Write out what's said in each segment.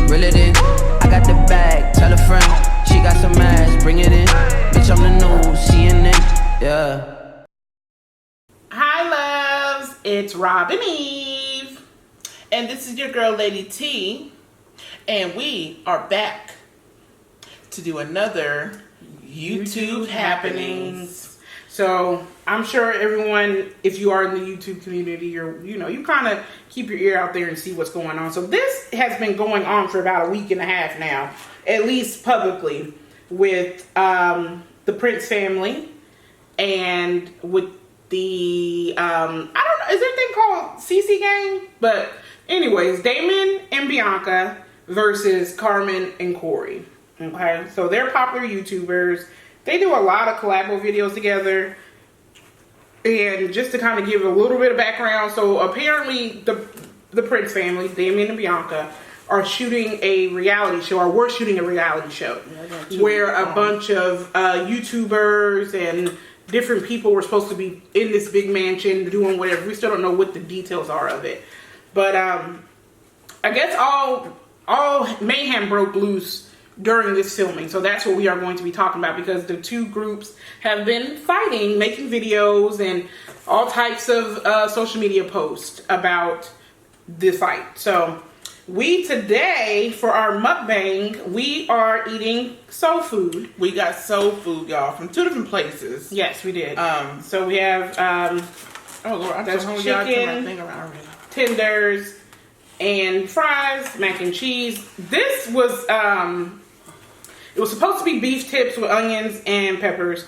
reel it in. I got the bag, tell a friend. She got some ass, bring it in. Bitch, I'm the new CNN, yeah. Hi loves, it's Rob and Eve, and this is your girl Lady T, and we are back to do another YouTube happenings. So I'm sure everyone, if you are in the YouTube community, you kind of keep your ear out there and see what's going on. So this has been going on for about a week and a half now, at least publicly, with the Prince family and with the I don't know, is there a thing called CC gang? But anyways, Damon and Bianca versus Carmen and Corey. Okay, so they're popular YouTubers. They do a lot of collabo videos together. And just to kind of give a little bit of background, so apparently the Prince family, Damon and Bianca, are shooting a reality show, or we're shooting a reality show, where a bunch of YouTubers and different people were supposed to be in this big mansion doing whatever. We still don't know what the details are of it. But I guess all mayhem broke loose during this filming. So that's what we are going to be talking about, because the two groups have been fighting, making videos and all types of social media posts about the fight. So we today, for our mukbang, we are eating soul food. We got soul food, y'all, from two different places. Yes, we did. So we have oh Lord, I'm that's so hungry. chicken, tenders, and fries, mac and cheese. This was it was supposed to be beef tips with onions and peppers,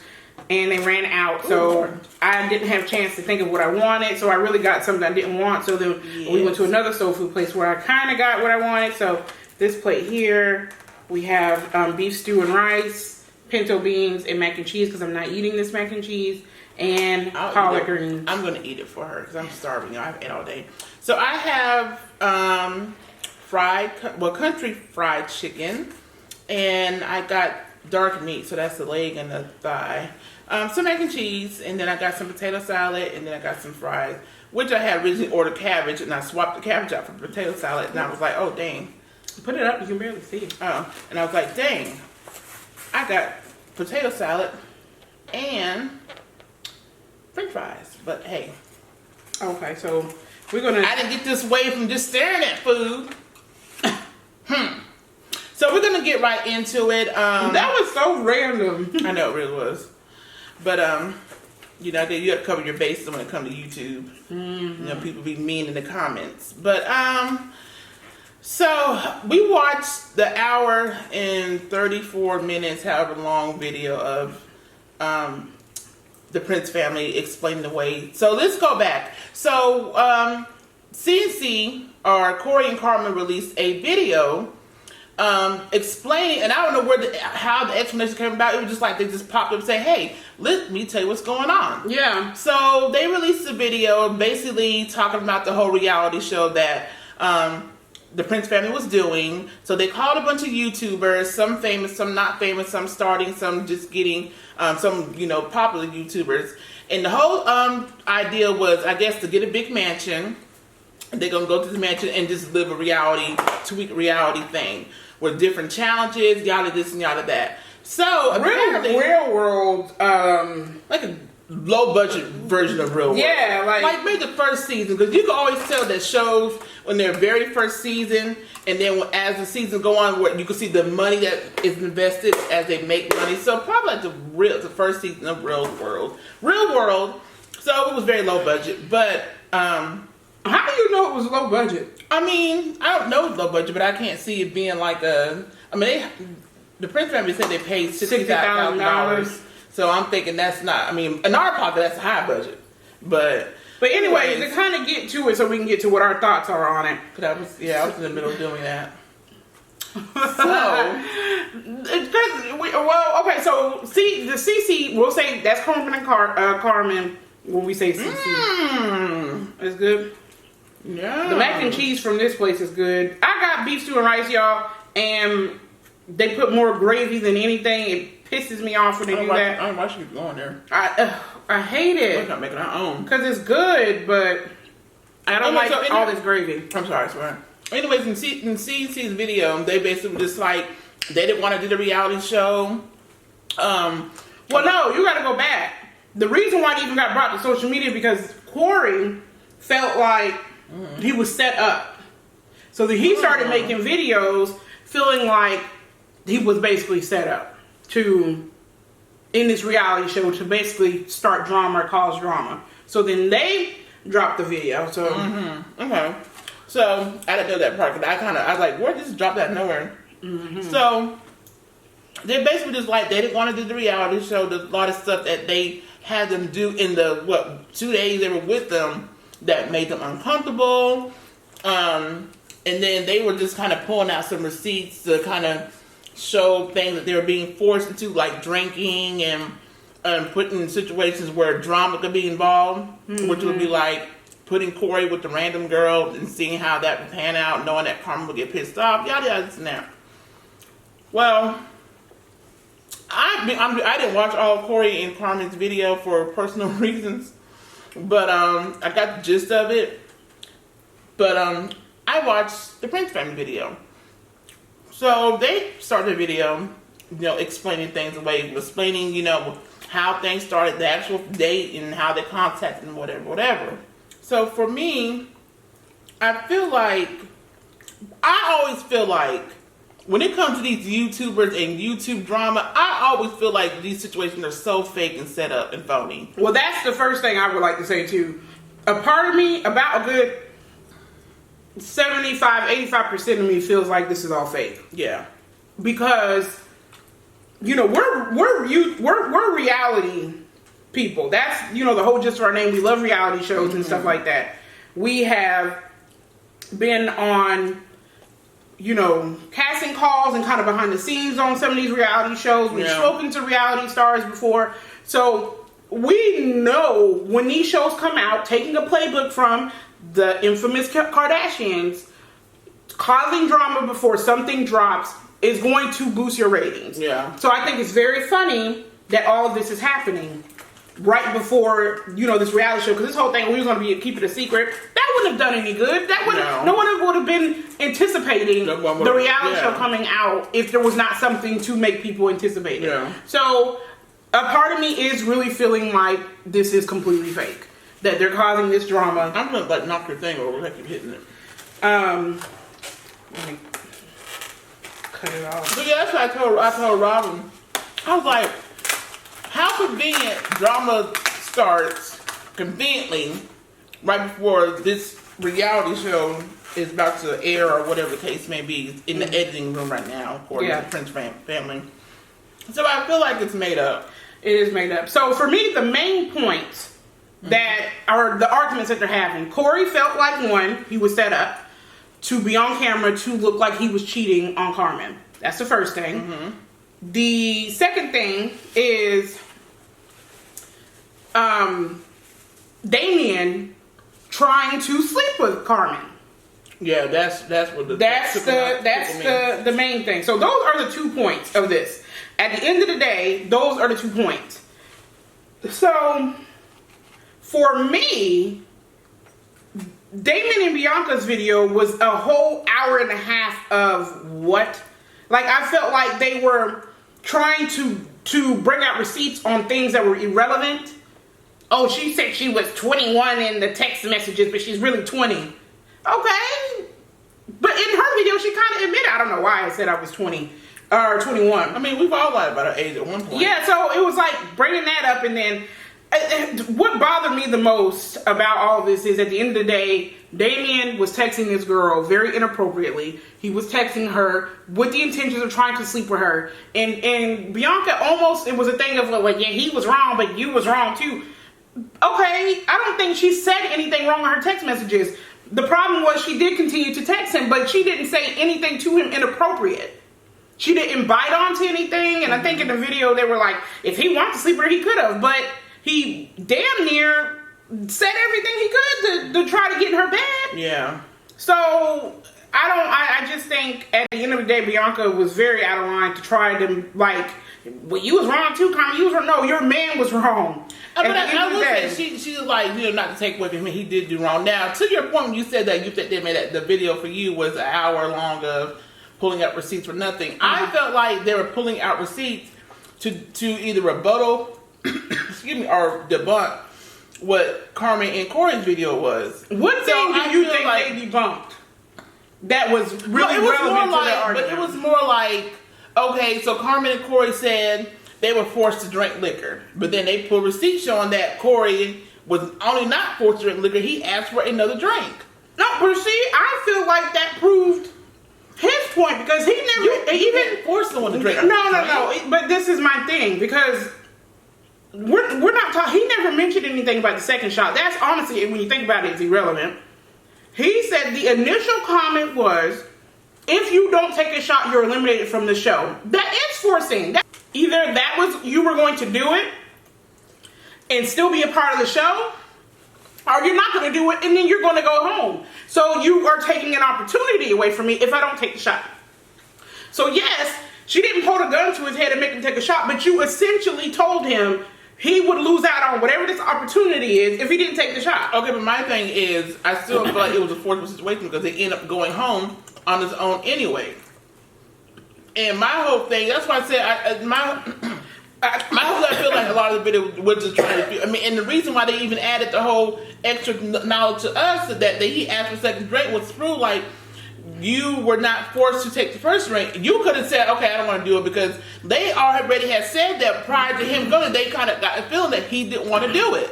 and they ran out, so I didn't have a chance to think of what I wanted, so I really got something I didn't want. So then we went to another soul food place where I kind of got what I wanted. So this plate here, we have beef stew and rice, pinto beans, and mac and cheese, because I'm not eating this mac and cheese, and collard greens. I'm going to eat it for her because I'm starving. I've ate all day. So I have country fried chicken, and I got dark meat, so that's the leg and the thigh. Some mac and cheese, and then I got some potato salad, and then I got some fries, which I had originally ordered cabbage, and I swapped the cabbage out for potato salad, and I was like, oh, dang. Put it up, you can barely see it. Oh, and I was like, dang, I got potato salad and french fries, but hey. Okay, so we're gonna... I didn't get this way from just staring at food. So we're gonna get right into it. That was so random. I know, it really was. But you know, you have to cover your bases when it comes to YouTube. You know, people be mean in the comments. But so we watched the hour and 34 minutes, however long, video of the Prince family explaining the way. So let's go back. So CNC, or Corey and Carmen, released a video explaining, and I don't know how the explanation came about. It was just like they just popped up and say, hey, let me tell you what's going on. Yeah. So they released a video basically talking about the whole reality show that the Prince family was doing. So they called a bunch of YouTubers, some famous, some not famous, some starting, some just getting, some, you know, popular YouTubers. And the whole idea was, I guess, to get a big mansion. They're going to go to the mansion and just live a two-week reality thing with different challenges, yada this and yada that. So real world, like a low-budget version of Real World. Yeah, like maybe the first season, because you can always tell that shows when their very first season, and then as the seasons go on, where you can see the money that is invested as they make money. So probably like the first season of Real World. So it was very low budget, but how do you know it was low budget? I mean, I don't know it's low budget, but I can't see it being like the Prince family said they paid $60,000. So I'm thinking that's not, I mean, in our pocket, that's a high budget. But anyway, to kind of get to it so we can get to what our thoughts are on it. Cause I was in the middle of doing that. So the CC, we'll say that's Carmen and Carmen when we say CC. It's good. Yeah. The mac and cheese from this place is good. I got beef stew and rice, y'all, and they put more gravy than anything. It pisses me off when they do that. I don't know why she keep going there. I hate it. We're not making our own. Because it's good, but I don't like all this gravy. I'm sorry, swear. anyways, in CNC's video, they basically just like, they didn't want to do the reality show. Well, no, you got to go back. The reason why it even got brought to social media because Corey felt like he was set up. So that he started making videos feeling like he was basically set up in this reality show to basically start drama or cause drama. So then they dropped the video. So okay. So I didn't know that part because I was like, where did this drop that nowhere? So they basically just like, they didn't want to do the reality show. There's a lot of stuff that they had them do in the 2 days they were with them that made them uncomfortable. And then they were just kind of pulling out some receipts to kind of show things that they were being forced into, like drinking and put in situations where drama could be involved, which would be like putting Corey with the random girl and seeing how that would pan out, knowing that Carmen would get pissed off, yada yada, this and that. Well, I didn't watch all of Corey and Carmen's video for personal reasons, but I got the gist of it. But I watched the Prince family video. So they started the video, explaining things away, explaining, how things started, the actual date, and how they contacted and whatever. So for me, I always feel like when it comes to these YouTubers and YouTube drama, I always feel like these situations are so fake and set up and phony. well, that's the first thing I would like to say too. A part of me, about a good 75-85% of me feels like this is all fake. Yeah, because we're reality people. That's the whole gist of our name. We love reality shows and stuff like that. We have been on casting calls and kind of behind the scenes on some of these reality shows. We've spoken to reality stars before, so we know when these shows come out, taking a playbook from the infamous Kardashians, causing drama before something drops is going to boost your ratings. Yeah. So I think it's very funny that all of this is happening right before this reality show, because this whole thing we was going to keep it a secret. That wouldn't have done any good. That would no one would have been anticipating the reality show coming out if there was not something to make people anticipate it. Yeah. So a part of me is really feeling like this is completely fake, that they're causing this drama. I'm gonna knock your thing over. I keep hitting it. Let me cut it off. So yeah, that's what I told Robin. I was like, how convenient drama starts conveniently right before this reality show is about to air or whatever the case may be. It's in the editing room right now, according to the Prince family. So I feel like it's made up. It is made up. So for me, the main points that are the arguments that they're having. Corey felt like, one, he was set up to be on camera to look like he was cheating on Carmen. That's the first thing. The second thing is Damien trying to sleep with Carmen. Yeah, that's what the main thing. So those are the 2 points of this. At the end of the day, those are the 2 points. So for me, Damon and Bianca's video was a whole hour and a half of what? Like, I felt like they were trying to bring out receipts on things that were irrelevant. Oh, she said she was 21 in the text messages, but she's really 20. Okay. But in her video, she kind of admitted, I don't know why I said I was 20 or 21. I mean, we've all lied about our age at one point. Yeah, so it was like bringing that up, and then what bothered me the most about all this is at the end of the day, Damien was texting this girl very inappropriately. He was texting her with the intentions of trying to sleep with her. And Bianca almost, it was a thing of like, yeah, he was wrong, but you was wrong too. Okay, I don't think she said anything wrong on her text messages. The problem was she did continue to text him, but she didn't say anything to him inappropriate. She didn't bite onto anything, and I think in the video they were like, if he wanted to sleep with her, he could have, but he damn near said everything he could to try to get in her bed. Yeah. So I just think at the end of the day, Bianca was very out of line to try to, like, well, you was wrong too, Carmen. You was wrong. No, your man was wrong. But I will say, she was like, you know, not to take away from him, he did do wrong. Now, to your point, when you said that you think they made that the video for you was an hour long of pulling out receipts for nothing. I felt like they were pulling out receipts to either rebuttal, excuse me, or debunk what Carmen and Corey's video was. What thing do you think they debunked that was really relevant to the argument? But it was more like, okay, so Carmen and Corey said they were forced to drink liquor, but then they put receipts showing that Corey was only not forced to drink liquor, he asked for another drink. No, but see, I feel like that proved his point, because he never even forced someone to drink. No. But this is my thing, because we're not talking. He never mentioned anything about the second shot. That's honestly, when you think about it, it's irrelevant. He said the initial comment was, if you don't take a shot, you're eliminated from the show. That is forcing. Either that was, you were going to do it and still be a part of the show, or you're not going to do it and then you're going to go home. So you are taking an opportunity away from me if I don't take the shot. So yes, she didn't hold a gun to his head and make him take a shot, but you essentially told him he would lose out on whatever this opportunity is if he didn't take the shot. Okay, but my thing is, I still feel like it was a forcible situation because they ended up going home on his own anyway. And my whole thing, that's why I said, I feel like a lot of the video was just trying to, and the reason why they even added the whole extra knowledge to us that he asked for second drink was through, like, you were not forced to take the first drink. You could have said, okay, I don't want to do it, because they already had said that prior to him going, they kind of got a feeling that he didn't want to do it.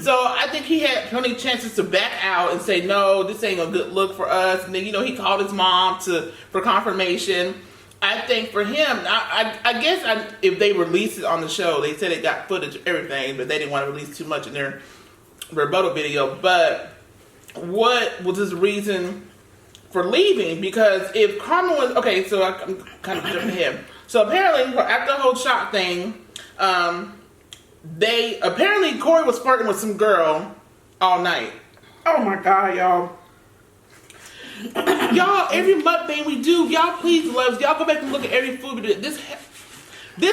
So I think he had plenty of chances to back out and say, no, this ain't a good look for us. And then, he called his mom for confirmation. I think for him, I guess if they released it on the show, they said it got footage of everything, but they didn't want to release too much in their rebuttal video. But what was his reason for leaving? Because if Carmen was, okay, so I'm kind of jumping ahead. So apparently, after the whole shot thing, apparently Corey was flirting with some girl all night. Oh my God, y'all. Y'all, every mukbang we do, y'all please, loves, y'all go back and look at every food we do. This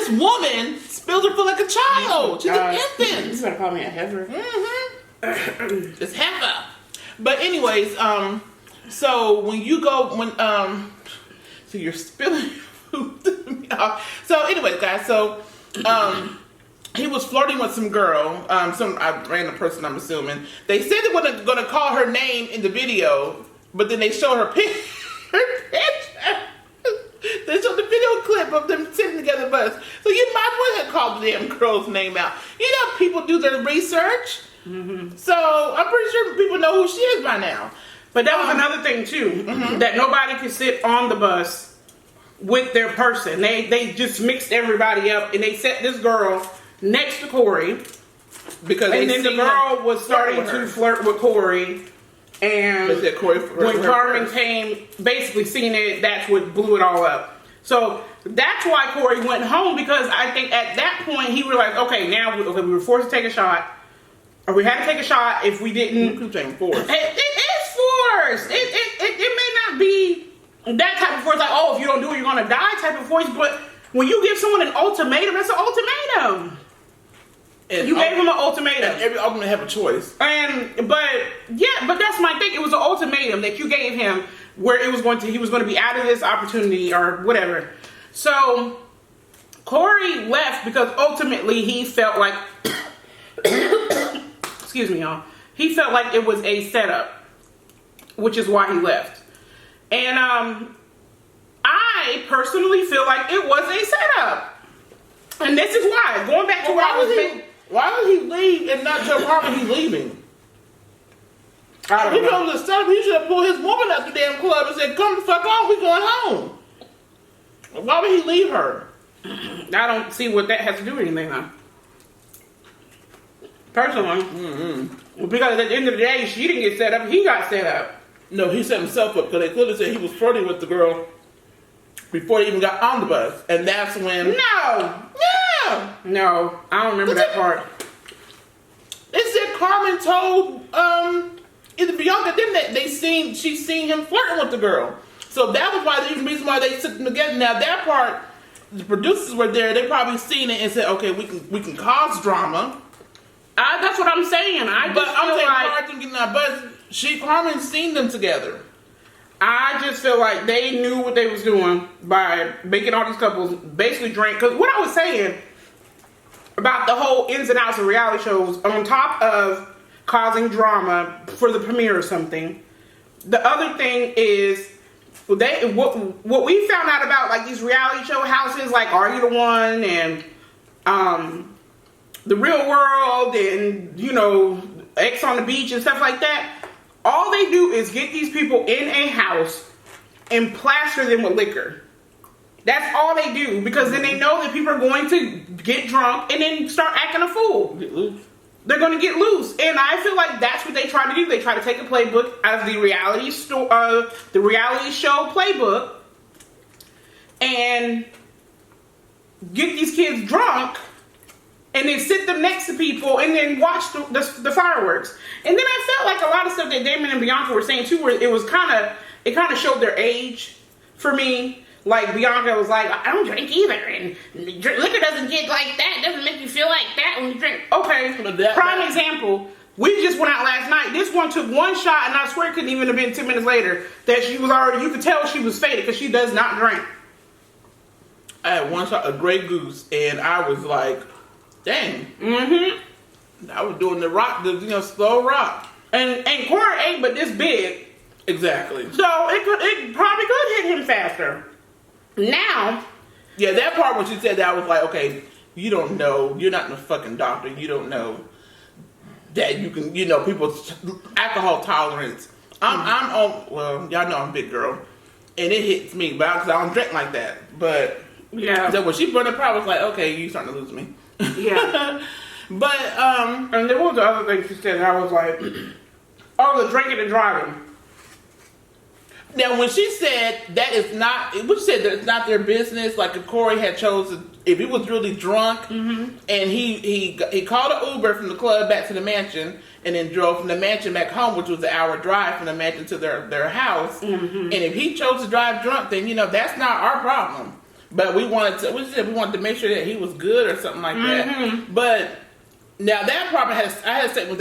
woman spills her food like a child. She's an infant. You better call me a heifer. Mm-hmm. It's heifer. But anyways, so when you go, so you're spilling food. So anyways, guys, so he was flirting with some girl, some random person, I'm assuming. They said they were going to call her name in the video, but then they showed her picture. They showed the video clip of them sitting together bus. So you might as well have called the damn girl's name out. You know, people do their research. Mm-hmm. So I'm pretty sure people know who she is by now. But that was another thing too, that nobody could sit on the bus with their person. They just mixed everybody up, and they set this girl next to Corey, because and then the girl was starting to flirt with Corey. And when Carmen came, basically seeing it, that's what blew it all up. So that's why Corey went home, because I think at that point he realized, okay, now we were forced to take a shot, or we had to take a shot if we didn't. It is forced. It may not be that type of force, like, oh, if you don't do it, you're gonna die type of force. But when you give someone an ultimatum, that's an ultimatum. And you gave him an ultimatum. And every ultimatum have a choice. But that's my thing. It was an ultimatum that you gave him, where he was going to be out of this opportunity or whatever. So Corey left because ultimately he felt like, excuse me, y'all. He felt like it was a setup, which is why he left. And I personally feel like it was a setup. And this is why. Going back to why would he leave and not tell Carmen he's leaving? I don't know. He told him to stop. He should have pulled his woman out the damn club and said, come the fuck on, we going home. Why would he leave her? I don't see what that has to do with anything, though. Personally. Because at the end of the day, she didn't get set up, he got set up. No, he set himself up, because they clearly said he was flirting with the girl before he even got on the bus. And that's when... No, I don't remember that part. It said Carmen told either Bianca didn't she's seen him flirting with the girl. So that was why the reason why they took them together. Now that part, the producers were there. They probably seen it and said, okay, we can cause drama. That's what I'm saying. Carmen seen them together. I just feel like they knew what they was doing by making all these couples basically drink. Because what I was saying about the whole ins and outs of reality shows, on top of causing drama for the premiere or something, the other thing is what we found out about like these reality show houses, like Are You the One and The Real World and X on the Beach and stuff like that. All they do is get these people in a house and plaster them with liquor. That's all they do, because then they know that people are going to get drunk and then start acting a fool. Get loose. They're going to get loose. And I feel like that's what they try to do. They try to take a playbook out of the reality show playbook and get these kids drunk and then sit them next to people and then watch the fireworks. And then I felt like a lot of stuff that Damon and Bianca were saying too, where it kind of showed their age for me. Like Bianca was like, I don't drink either, and liquor doesn't get like that. It doesn't make you feel like that when you drink. Okay, prime example. We just went out last night. This one took one shot, and I swear it couldn't even have been 10 minutes later that she was already. You could tell she was faded because she does not drink. I had one shot of Grey Goose, and I was like, dang. Mm-hmm. I was doing the rock, slow rock. And Corey ain't but this big. Exactly. So it probably could hit him faster. Now. Yeah, that part when she said that, I was like, okay, you don't know. You're not a fucking doctor. You don't know that you can, people's alcohol tolerance. I'm on, well, y'all know I'm a big girl. And it hits me, because I don't drink like that. But, yeah. So when she brought it up, I was like, okay, you starting to lose me. Yeah. But, and there was the other thing she said, and I was like, oh, the drinking and driving. Now, when she said that is not, when she said that it's not their business, like if Corey had chosen, if he was really drunk, mm-hmm. and he called an Uber from the club back to the mansion, and then drove from the mansion back home, which was an hour drive from the mansion to their house, mm-hmm. and if he chose to drive drunk, then, that's not our problem. But we wanted to make sure that he was good or something like that. Mm-hmm. But now that problem I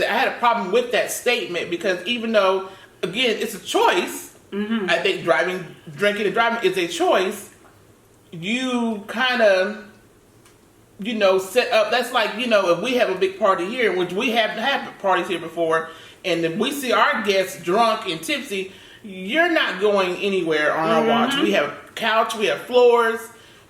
had a problem with that statement, because even though, again, it's a choice. Mm-hmm. I think drinking and driving is a choice. You kind of, set up. That's like, if we have a big party here, which we have had parties here before, and if we see our guests drunk and tipsy, you're not going anywhere on our watch. We have couch, we have floors,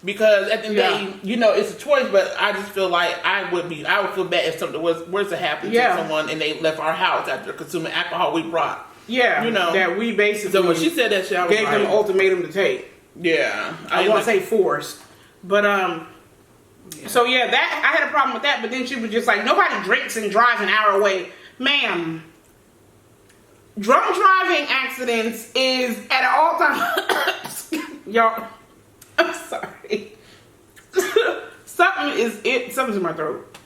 because at the end of the day, it's a choice. But I just feel like I would feel bad if something was to happen to someone and they left our house after consuming alcohol we brought. Yeah, that we basically. So when she said that shit, I was gave them an ultimatum to take. Yeah, I won't say forced, but So yeah, that I had a problem with that. But then she was just like, nobody drinks and drives an hour away, ma'am. Drunk driving accidents is at an all-time. Y'all, I'm sorry. Something's in my throat.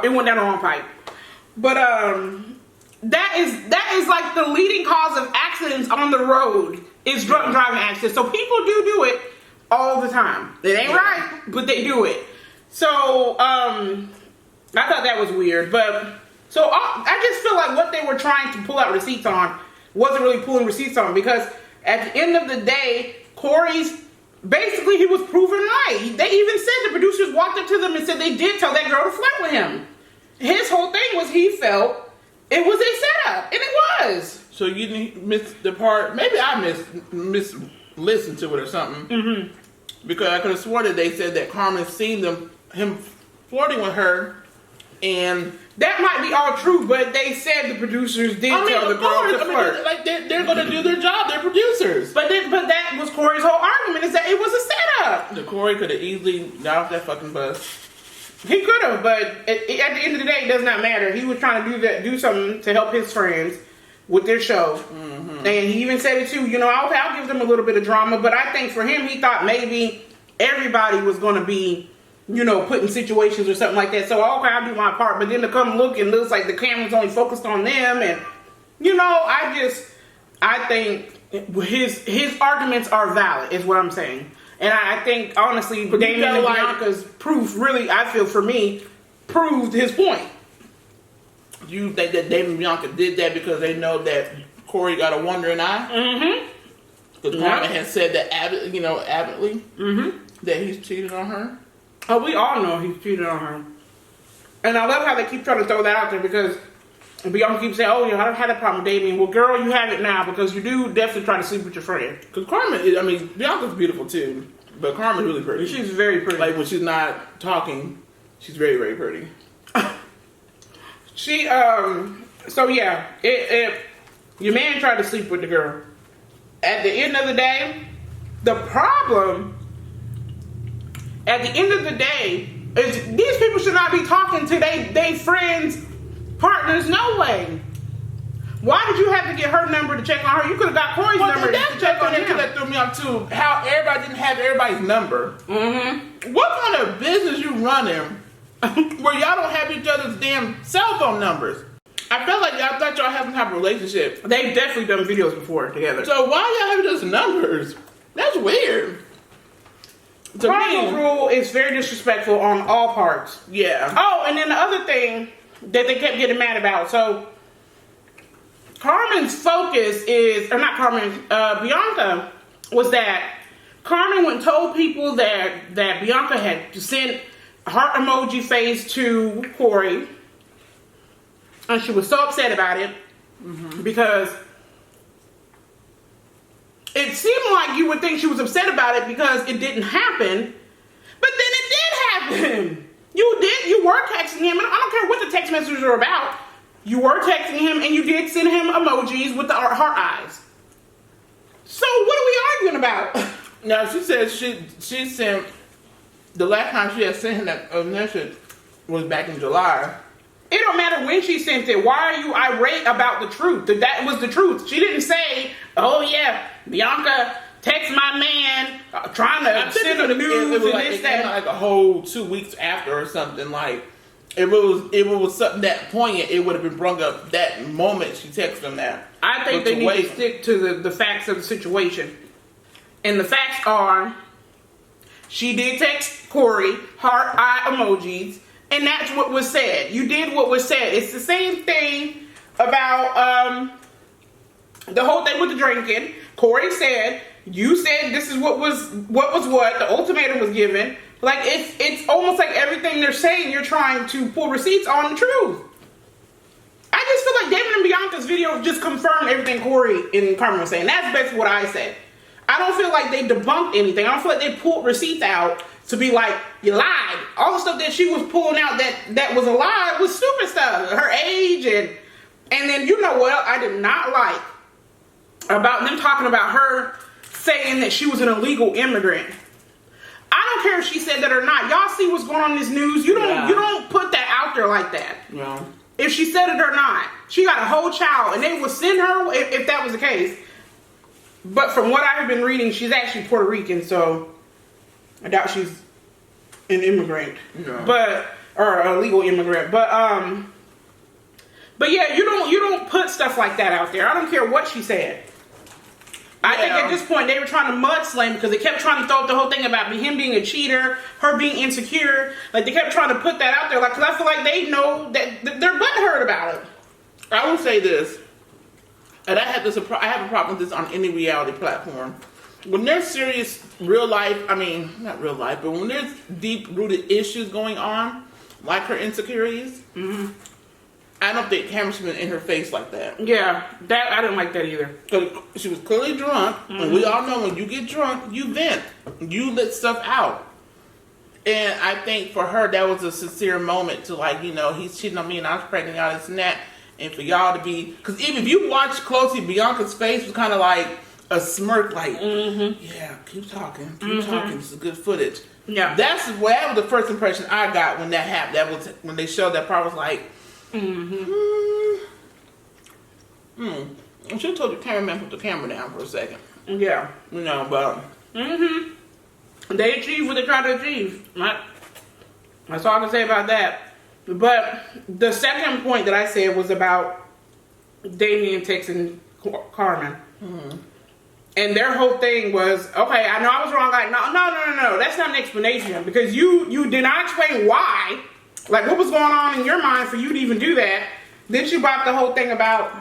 It went down the wrong pipe, but That is like the leading cause of accidents on the road is drunk driving accidents. So people do it all the time. It ain't right, but they do it. So I thought that was weird. But so I just feel like what they were trying to pull out receipts on wasn't really pulling receipts on, because at the end of the day, Corey's basically he was proven right. They even said, the producers walked up to them and said they did tell that girl to flirt with him. His whole thing was he felt it was a setup, and it was. So you didn't miss the part. Maybe I listened to it or something. Mm-hmm. Because I could have sworn that they said that Carmen seen him flirting with her, and that might be all true. But they said the producers did tell the girl to flirt. Like they're going to do their job. They're producers. But that was Corey's whole argument, is that it was a setup. The Corey could have easily got off that fucking bus. He could have, but at the end of the day, it does not matter. He was trying to do something to help his friends with their show. Mm-hmm. And he even said it too, I'll give them a little bit of drama, but I think for him, he thought maybe everybody was going to be, put in situations or something like that. So, okay, I'll do my part. But then to come look, and looks like the camera's only focused on them, and you know, I think his arguments are valid, is what I'm saying. And I think, honestly, Damien and Bianca's proof really, I feel, for me, proved his point. Do you think that Damien and Bianca did that because they know that Corey got a wandering eye? Mm-hmm. Because Carmen has said that, adamantly, that he's cheated on her. Oh, we all know he's cheated on her. And I love how they keep trying to throw that out there because Bianca keeps saying, oh, I don't have that problem with Damien. Well, girl, you have it now because you do definitely try to sleep with your friend. Because Carmen, Bianca's beautiful too, but Carmen's really pretty. She's very pretty. Like when she's not talking, she's very, very pretty. So yeah, your man tried to sleep with the girl. At the end of the day, the problem, at the end of the day, is these people should not be talking to they friends, partners, no way. Why did you have to get her number to check on her? You could have got Corey's number to check on him. That threw me off too. How everybody didn't have everybody's number. Mm-hmm. What kind of business you running where y'all don't have each other's damn cell phone numbers? I felt like y'all thought y'all having a relationship. They've definitely done videos before together. So why y'all having those numbers? That's weird. Cardinal rule is very disrespectful on all parts. Yeah. Oh, and then the other thing that they kept getting mad about. So Carmen's focus is, or not Carmen, Bianca, was that Carmen went and told people that Bianca had sent heart emoji face to Corey. And she was so upset about it because it seemed like you would think she was upset about it because it didn't happen, but then it did happen. You were texting him, and I don't care what the text messages are about. You were texting him, and you did send him emojis with the heart eyes. So what are we arguing about? No, she said she sent, the last time she had sent him that message was back in July. It don't matter when she sent it. Why are you irate about the truth? That was the truth. She didn't say, oh yeah, Bianca text my man trying to send him news it was and like, this, it that. came like a whole 2 weeks after or something. Like, if it was something that poignant, it would have been brought up that moment she texted him that. I think they need to stick to the facts of the situation. And the facts are, she did text Corey heart eye emojis. And that's what was said. You did what was said. It's the same thing about the whole thing with the drinking. Corey said, you said this is what was what. The ultimatum was given. Like, it's almost like everything they're saying, you're trying to pull receipts on the truth. I just feel like David and Bianca's video just confirmed everything Corey and Carmen were saying. That's basically what I said. I don't feel like they debunked anything. I don't feel like they pulled receipts out to be like, you lied. All the stuff that she was pulling out that was a lie was stupid stuff. Her age and then, you know what I did not like about them talking about her saying that she was an illegal immigrant. I don't care if she said that or not. Y'all see what's going on in this news. You don't put that out there like that. Yeah. If she said it or not. She got a whole child and they would send her if that was the case. But from what I have been reading, she's actually Puerto Rican, so I doubt she's an immigrant. Yeah. Or a legal immigrant. But yeah, you don't put stuff like that out there. I don't care what she said. I think at this point they were trying to mudslide because they kept trying to throw up the whole thing about him being a cheater, her being insecure. Like, they kept trying to put that out there. Like, because I feel like they know that they're butthurt about it. I will say this, and I have a problem with this on any reality platform. When there's serious real life, not real life, but when there's deep rooted issues going on, like her insecurities, I don't think Cameron should have been in her face like that. Yeah, that I didn't like that either. Because she was clearly drunk, and we all know when you get drunk, you vent. You let stuff out. And I think for her, that was a sincere moment to, like, he's cheating on me and I was pregnant, y'all, this and that. And for y'all to be, because even if you watch closely, Bianca's face was kind of like a smirk, like, yeah, keep talking, this is good footage. Yeah. That was the first impression I got when that happened. That was when they showed that part. I was like, I should have told the cameraman to put the camera down for a second. Yeah. But they achieved what they tried to achieve. That's all I can say about that. But the second point that I said was about Damien texting Carmen. And their whole thing was, okay, I know I was wrong. Like, no. That's not an explanation because you did not explain why. Like, what was going on in your mind for you to even do that? Then you brought the whole thing about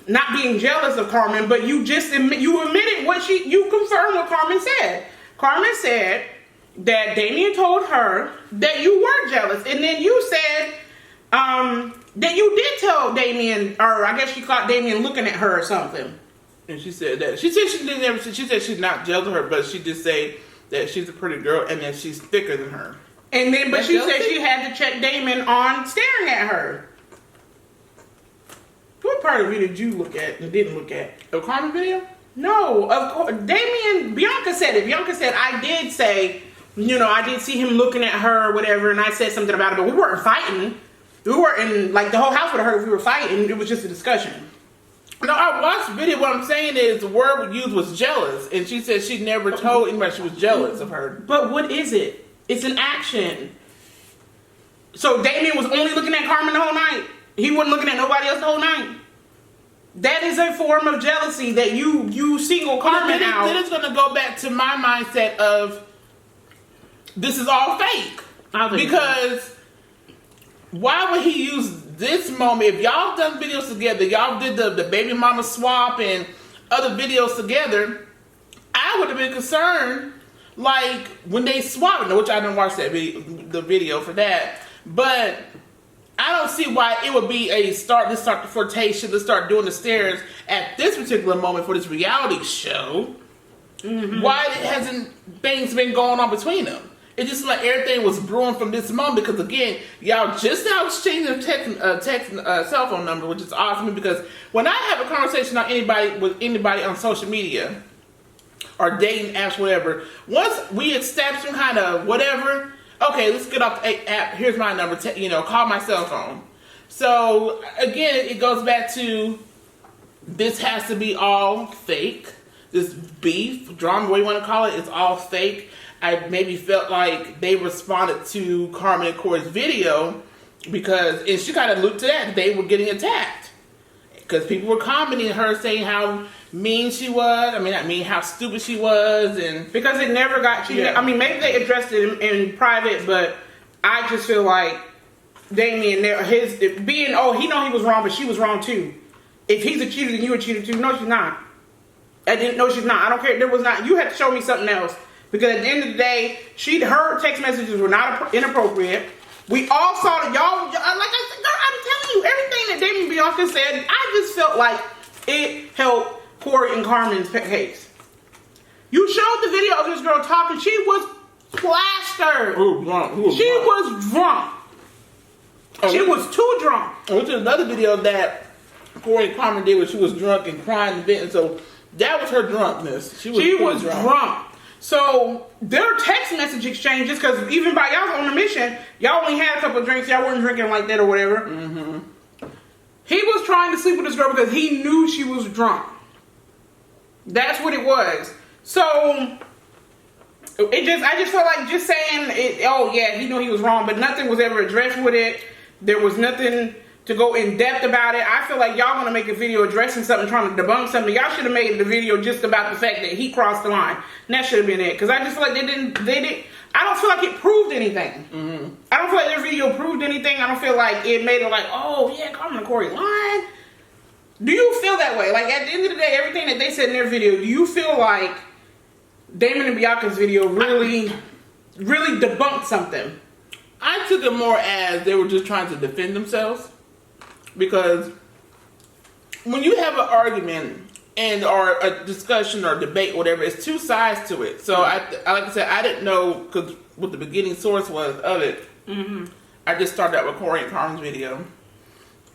not being jealous of Carmen, but you admitted you confirmed what Carmen said. Carmen said that Damien told her that you were jealous, and then you said that you did tell Damien, or I guess you caught Damien looking at her or something. And she said that. She said she didn't ever. She said she's not jealous of her, but she did say that she's a pretty girl and that she's thicker than her. And then, but That's she jealousy? said she had to check Damien on staring at her. What part of it did you look at and didn't look at? The Carmen video? No, of course. Bianca said it. Bianca said, I did say, I did see him looking at her or whatever, and I said something about it, but we weren't fighting. We weren't, like, the whole house would have heard if we were fighting. It was just a discussion. No, I watched the video. What I'm saying is the word used was jealous, and she said she never told anybody she was jealous of her. But what is it? It's an action. So Damien was only looking at Carmen the whole night. He wasn't looking at nobody else the whole night. That is a form of jealousy that you single Carmen out. Then it's going to go back to my mindset of this is all fake. Because why would he use this moment? If y'all done videos together, y'all did the baby mama swap and other videos together, I would have been concerned, like, when they swapped, which I didn't watch the video for that, but I don't see why it would be let's start the flirtation, let's start doing the stares at this particular moment for this reality show. Why hasn't things been going on between them? It just like everything was brewing from this moment because again, y'all just now exchanging text cell phone number, which is awesome because when I have a conversation with anybody on social media or dating apps, whatever, once we establish some kind of whatever, okay, let's get off the app. Here's my number. Call my cell phone. So again, it goes back to this has to be all fake. This beef, drama, what you want to call it, is all fake. I maybe felt like they responded to Carmen and Corey's video and she kind of looked to that, they were getting attacked. Because people were commenting her saying how mean she was. I mean, not mean, how stupid she was. And because it never got, maybe they addressed it in private, but I just feel like Damien, he know he was wrong, but she was wrong too. If he's a cheater, then you a cheater too. No, she's not. No, she's not. I don't care. There was not. You had to show me something else. Because at the end of the day, her text messages were not inappropriate. We all saw that y'all, like I said, girl, I'm telling you, everything that Damien and Bianca said, I just felt like it helped Corey and Carmen's case. You showed the video of this girl talking. She was plastered. Who was drunk? She was drunk. She was too drunk. Which is another video that Corey and Carmen did where she was drunk and crying and venting. So that was her drunkenness. She was drunk. So their text message exchanges, because even by y'all on the mission, y'all only had a couple of drinks. Y'all weren't drinking like that or whatever. He was trying to sleep with this girl because he knew she was drunk. That's what it was. So I just felt like just saying it. Oh yeah, he knew he was wrong, but nothing was ever addressed with it. There was nothing to go in depth about it. I feel like y'all want to make a video addressing something, trying to debunk something. Y'all should have made the video just about the fact that he crossed the line. And that should have been it. Because I just feel like they didn't. I don't feel like it proved anything. I don't feel like their video proved anything. I don't feel like it made it like, oh yeah, Carmen and Corey lied. Do you feel that way? Like at the end of the day, everything that they said in their video, do you feel like Damon and Bianca's video really debunked something? I took it more as they were just trying to defend themselves. Because when you have an argument or a discussion or debate, whatever, it's two sides to it. So like I said, I didn't know because what the beginning source was of it. I just started out with Corey and Carmen's video,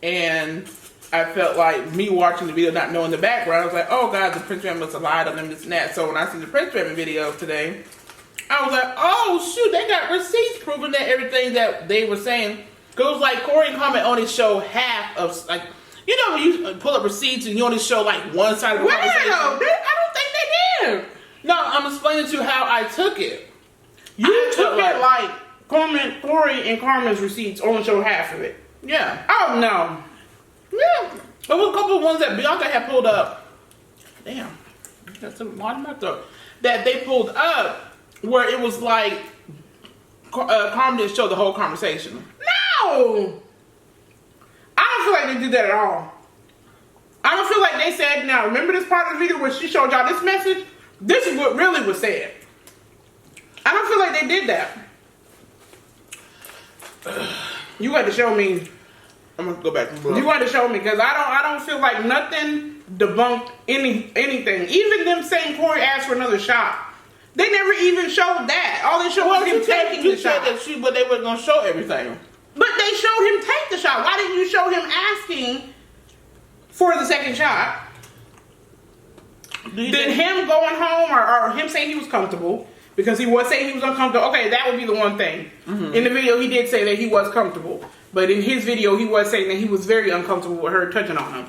and I felt like me watching the video, not knowing the background, I was like, oh God, the Prince family must have lied on them, this and that. So when I see the Prince family video today, I was like, oh shoot, they got receipts proving that everything that they were saying. Goes like Corey and Carmen only show half of, like, when you pull up receipts and you only show like one side of the conversation. I don't think they did. No, I'm explaining to you how I took it. You took it like Corey and Carmen's receipts only show half of it. Yeah. Oh no. Yeah. There was a couple of ones that Bianca had pulled up. Damn. Got some water in my throat. That they pulled up where it was like Carmen didn't show the whole conversation. No! I don't feel like they did that at all. I don't feel like they said, now remember this part of the video where she showed y'all this message? This is what really was said. I don't feel like they did that. You got to show me. I'm gonna go back and look. You got to show me because I don't feel like nothing debunked anything. Even them saying Corey asked for another shot. They never even showed that. All they showed was him taking the shot. But they weren't gonna show everything. But they showed him take the shot. Why didn't you show him asking for the second shot? Then him going home or him saying he was comfortable because he was saying he was uncomfortable. Okay, that would be the one thing. Mm-hmm. In the video, he did say that he was comfortable. But in his video, he was saying that he was very uncomfortable with her touching on him.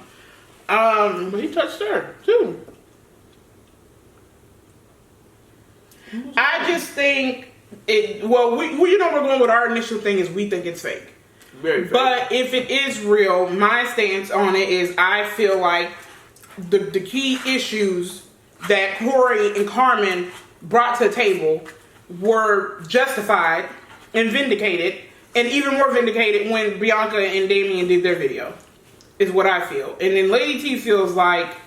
But he touched her, too. I just think we're going with our initial thing is we think it's fake. Very fake. But if it is real, my stance on it is I feel like the key issues that Corey and Carmen brought to the table were justified and vindicated, and even more vindicated when Bianca and Damien did their video, is what I feel. And then Lady T feels like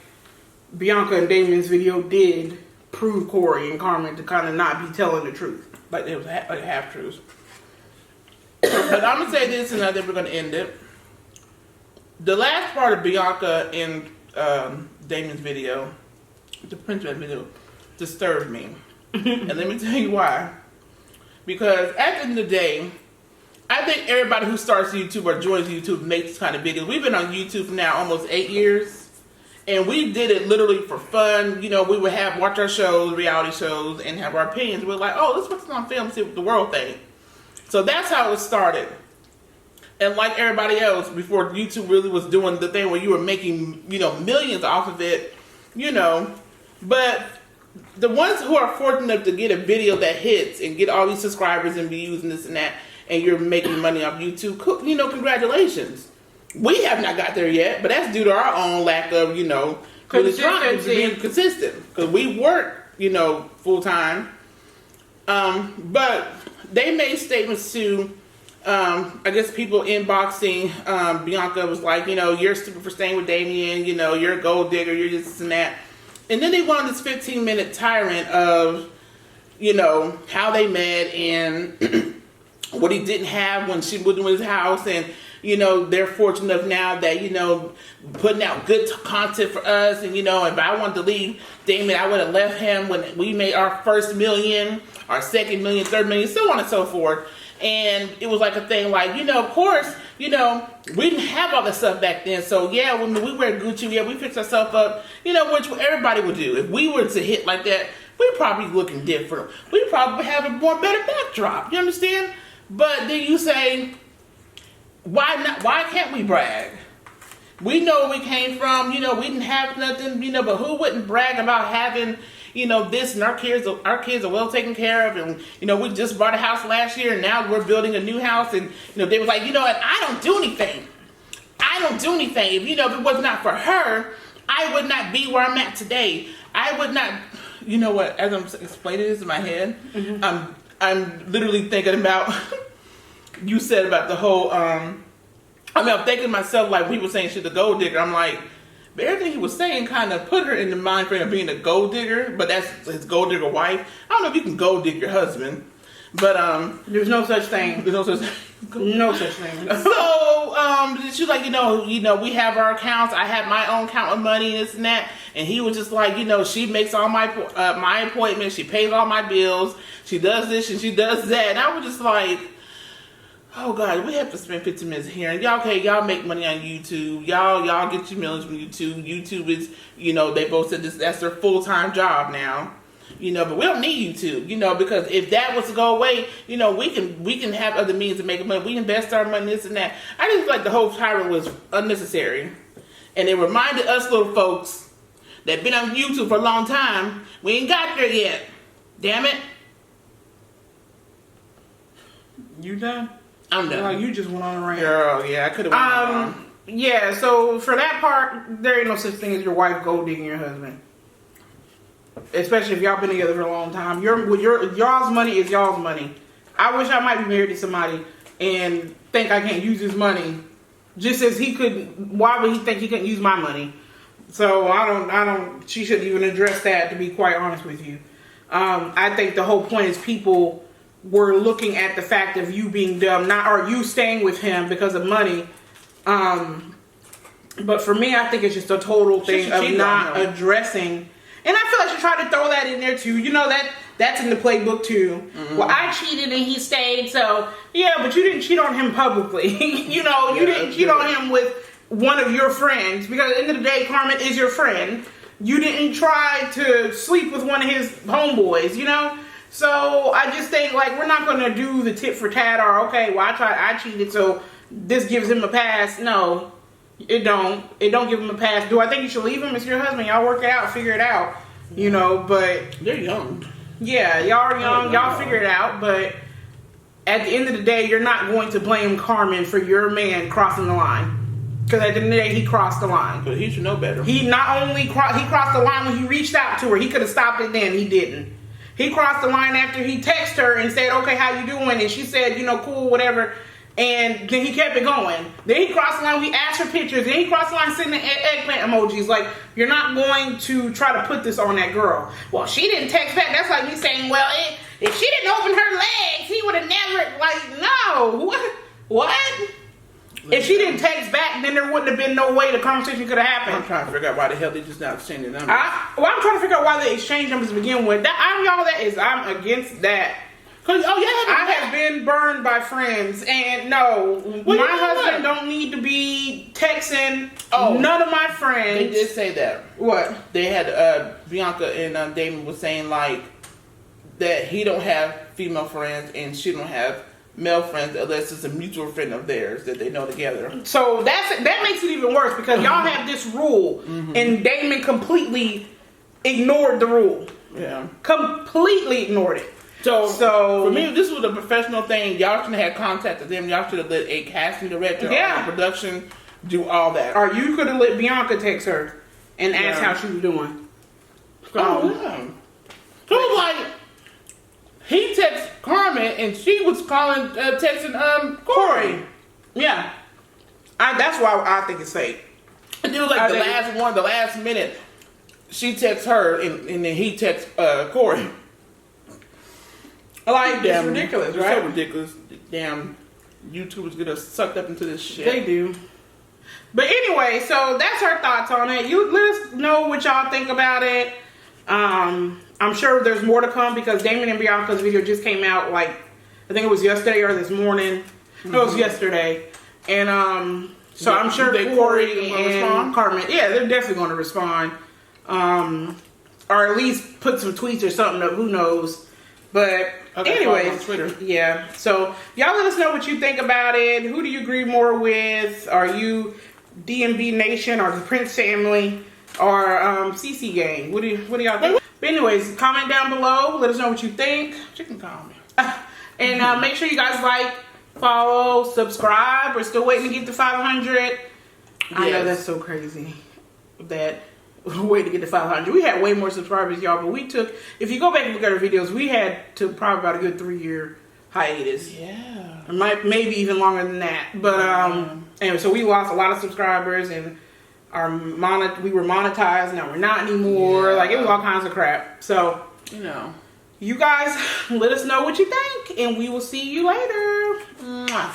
Bianca and Damien's video did prove Corey and Carmen to kind of not be telling the truth. Like it was like half-truths. But I'm going to say this and I think we're going to end it. The last part of Bianca and Damien's video, the Prince video, disturbed me. And let me tell you why. Because at the end of the day, I think everybody who starts YouTube or joins YouTube makes this kind of videos. We've been on YouTube for now almost 8 years. And we did it literally for fun. You know, we would watch our shows, reality shows, and have our opinions. We're like, oh, let's put this on film, see what the world thinks. So that's how it started. And like everybody else, before YouTube really was doing the thing where you were making, millions off of it, But the ones who are fortunate enough to get a video that hits and get all these subscribers and views and this and that, and you're making money off YouTube, congratulations. We have not got there yet, but that's due to our own lack of, being consistent. Because we work, full time. But they made statements to, I guess people inboxing, Bianca was like, you're stupid for staying with Damien, you're a gold digger, you're this and that. And then they went on this 15-minute tyrant of, how they met and what he didn't have when she moved into his house, and they're fortunate enough now that putting out good content for us, and if I wanted to leave Damien, I would have left him when we made our first million, our second million, third million, so on and so forth. And it was like a thing like, of course, we didn't have all this stuff back then. So yeah, when we wear Gucci, yeah, we fix ourselves up, which everybody would do. If we were to hit like that, we'd probably looking different. We'd probably have a more better backdrop. You understand? But then you say, why not? Why can't we brag? We know where we came from. We didn't have nothing. But who wouldn't brag about having, this, and our kids are well taken care of, and we just bought a house last year, and now we're building a new house, and they were like, what? I don't do anything. I don't do anything. If if it was not for her, I would not be where I'm at today. I would not. You know what? As I'm explaining this in my head, mm-hmm. I'm literally thinking about. You said about the whole, I'm thinking to myself, like, we were saying she's a gold digger. I'm like, but everything he was saying kind of put her in the mind frame of being a gold digger, but that's his gold digger wife. I don't know if you can gold dig your husband, but, there's no such thing. There's no such thing. No such thing. So, she's like, we have our accounts. I have my own account of money, this and that. And he was just like, she makes all my appointments. She pays all my bills. She does this and she does that. And I was just like, oh God, we have to spend 15 minutes here. And y'all make money on YouTube. Y'all get your millions from YouTube. YouTube is, they both said that's their full-time job now. But we don't need YouTube, because if that was to go away, we can have other means of making money. We invest our money, this and that. I just like the whole tyrant was unnecessary. And it reminded us little folks that been on YouTube for a long time, we ain't got there yet. Damn it. You done? I'm done. You just went on a rant. Girl, yeah, I could have went on. Yeah, so for that part, there ain't no such thing as your wife gold digging your husband. Especially if y'all been together for a long time. Y'all's money is y'all's money. I wish I might be married to somebody and think I can't use his money. Just as he could, why would he think he couldn't use my money? So she shouldn't even address that, to be quite honest with you. I think the whole point is people were looking at the fact of you being dumb, or you staying with him because of money. But for me, I think it's just a total thing of not addressing. And I feel like she tried to throw that in there too. You know, that's in the playbook too. Mm-hmm. Well, I cheated and he stayed, so yeah, but you didn't cheat on him publicly. You know, you didn't cheat on him with one of your friends, because at the end of the day, Carmen is your friend. You didn't try to sleep with one of his homeboys, you know? So I just think, like, we're not gonna do the tit for tat, or okay, well, I cheated, so this gives him a pass. No. It don't give him a pass. Do I think you should leave him? It's your husband. Y'all work it out, figure it out. You know, but they're young. Yeah, y'all are young. Y'all figure it out. But at the end of the day, you're not going to blame Carmen for your man crossing the line. Because at the end of the day, he crossed the line. But he should know better. He not only crossed the line when he reached out to her. He could have stopped it then. He didn't. He crossed the line after he texted her and said, okay, how you doing? And she said, you know, cool, whatever. And then he kept it going. Then he crossed the line. We asked for pictures. Then he crossed the line sending eggplant emojis. Like, you're not going to try to put this on that girl. Well, she didn't text back. That's like me saying, well, if she didn't open her legs, he would have never, like, no. What? If she didn't text back, then there wouldn't have been no way the conversation could have happened. I'm trying to figure out why the hell they just not exchanging numbers. I'm trying to figure out why they exchange numbers to begin with. I'm against that. I have been burned by friends, and no, my husband don't need to be texting none of my friends. They did say that. What? They had Bianca and Damon was saying like that he don't have female friends and she don't have male friends unless it's a mutual friend of theirs that they know together. So that makes it even worse, because y'all have this rule, and Damon completely ignored the rule. Yeah, completely ignored it. So for me, this was a professional thing. Y'all should have contacted them. Y'all should have let a casting director or production do all that. Or you could have let Bianca text her and ask how she was doing. So it was like he texted Carmen and she was texting Corey. Yeah, that's why I think it's fake. And it was like the last minute. She texts her and then he texts Corey. Like, it's ridiculous, right? It's so ridiculous. Damn, YouTubers get us sucked up into this shit. They do. But anyway, so that's our thoughts on it. You let us know what y'all think about it. I'm sure there's more to come, because Damon and Bianca's video just came out, like, I think it was yesterday or this morning. No, it was yesterday. And so I'm sure Corey and Carmen, they're definitely going to respond. Or at least put some tweets or something up, who knows. But anyways, on Twitter. Yeah. So y'all let us know what you think about it. Who do you agree more with? Are you DMB Nation or the Prince family or CC gang? What do y'all think? But anyways, comment down below. Let us know what you think. Chicken comment. And make sure you guys like, follow, subscribe. We're still waiting to get to 500. Yes. I know that's so crazy. That way to get to 500. We had way more subscribers, y'all, but we took, if you go back and look at our videos, we had to probably about a good 3-year hiatus. Yeah. Maybe even longer than that. But anyway, so we lost a lot of subscribers, and we were monetized, now we're not anymore. Like, it was all kinds of crap. So, you guys let us know what you think, and we will see you later. Mwah.